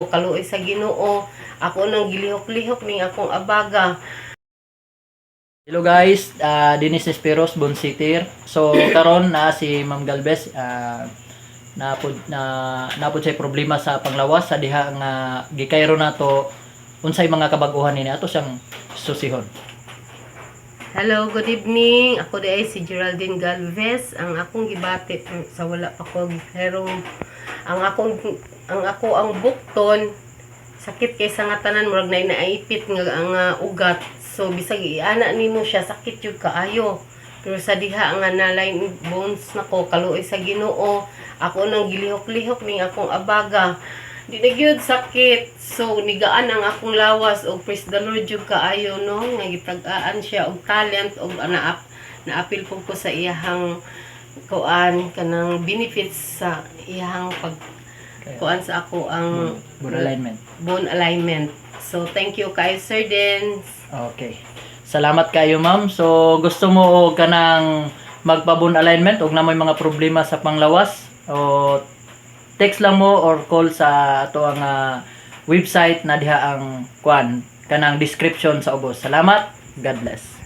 Kaluoy sa Ginoo, ako nang gilihok-lihok ning akong abaga. Hello guys, Dennis Esperos, Bonsitir. So karon na si Ma'am Galvez napud say problema sa panglawas sa diha nga gikayro nato unsay mga kabag-ohan ni ato siyang susihon. Hello, good evening. Ako di ay si Geraldine Galvez. Ang akong gibati sa wala pa ko herong ang bukton sakit kay sa nga tanan murag na naipit nga ang ugat. So bisag iana nimo siya sakit jud kaayo. Pero sa diha nga na-line bones nako kaluoy sa Ginoo, ako nang gilihok-lihok ning akong abaga. Di na gyud sakit. So nigaan ang akong lawas og praise the Lord jud kaayo no nga gitag-aan siya og talent og naapil po ko sa iyahang kuan kanang benefits sa iyahang kuan sa ako ang bone alignment. So thank you kay Sir Dens. Okay. Salamat kayo ma'am. So gusto mo og kanang magpa-bone alignment og namoy mga problema sa panglawas o text lang mo or call sa ato ang website na diha ang kuan kanang description sa ubos. Salamat. God bless.